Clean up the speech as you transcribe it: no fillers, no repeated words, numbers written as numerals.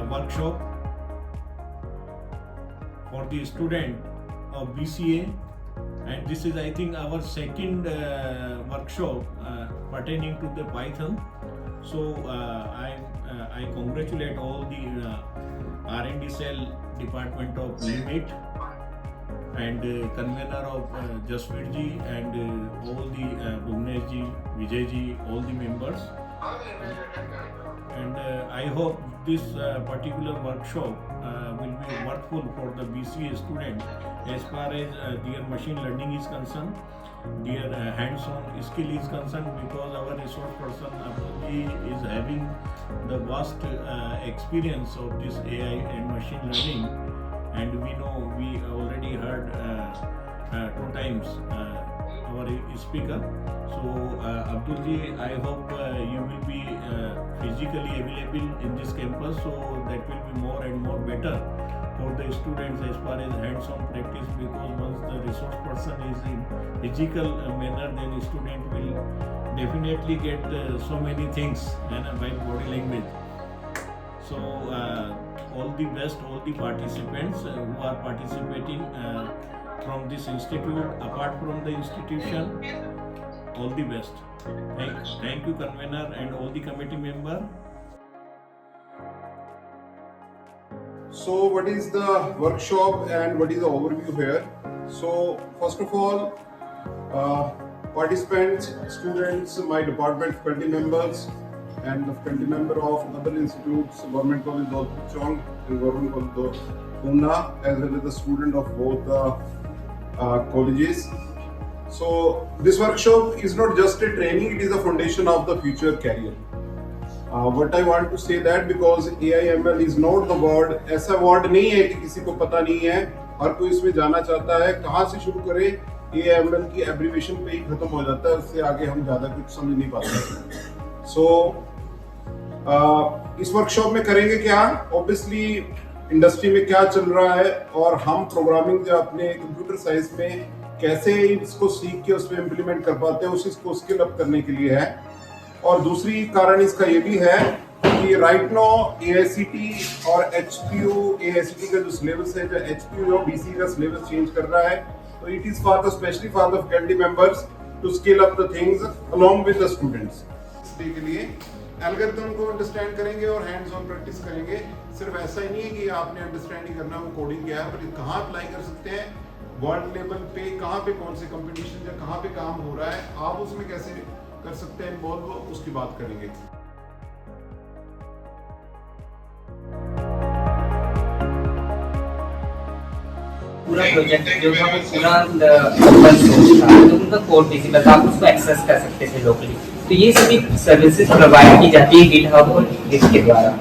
Workshop for the student of BCA, and this is, I think, our second workshop pertaining to the Python. So I congratulate all the R&D cell department of LIMIT and convener of Jasveer ji and all the Bhuvnesh ji, Vijay ji, all the members. And I hope this particular workshop will be worthwhil for the BCA student as far as their machine learning is concerned, their hands-on skill is concerned, because our resource person Abdulji is having the vast experience of this AI and machine learning, and we know, we already heard 2 times our speaker. So Abdulji, I hope you will be physically available in this campus, so that will be more and more better for the students as far as hands-on practice, because once the resource person is in physical manner, then the student will definitely get so many things and by body language. So all the best, all the participants who are participating from this institute, apart from the institution, all the best. Thank you, convener and all the committee member. So what is the workshop and what is the overview here? So first of all, participants, students, my department faculty members and the faculty member of other institutes, Government College Dolphuchong and Government College Pune, as well as the student of both the colleges. So this workshop is not just a training, it is the foundation of the future career. What I want to say that because AI/ML is not the word, ऐसा word नहीं है कि किसी को पता नहीं है, हर कोई इसमें जाना चाहता है, कहाँ से शुरू करें, AI/ML की एब्रीविएशन पे ही खत्म हो जाता है, उससे आगे हम ज़्यादा कुछ समझ नहीं पाते। So इस वर्कशॉप में करेंगे क्या, ऑब्वियसली इंडस्ट्री में क्या चल रहा है और हम प्रोग्रामिंग जो अपने कंप्यूटर साइंस में कैसे इसको सीख के उसमें इम्प्लीमेंट कर पाते हैं, उसी को स्किल अप करने के लिए है। और दूसरी कारण इसका ये भी है कि राइट नो AICT और HPU, AICT का जो सिलेबस है, जो HPU और BC का सिलेबस चेंज कर रहा है, तो it is for the specially for the faculty members to skill up the things along with the students. के लिए एल्गोरिथम को अंडरस्टैंड करेंगे और हैंड्स ऑन प्रैक्टिस करेंगे। सिर्फ ऐसा ही नहीं है कि आपने अंडरस्टैंड ही करना, वो कोडिंग क्या है, पर कहाँ अप्लाई कर सकते हैं, वर्ल्ड लेवल पे कहाँ पे कौन से कंपटीशन या कहाँ पे काम हो रहा है, आप उसमें कैसे कर सकते हैं इन्वॉल्व, उसकी बात करेंगे। पूरा प्रोजेक्ट जो था वो पूरा ओपन सोर्स था, तो उनका कोड विजिबल था, आप उसको एक्सेस कर सकते थे लोकली। तो ये सभी सर्विसेज प्रोवाइड की जाती है गिटहब और गिट के द्वारा।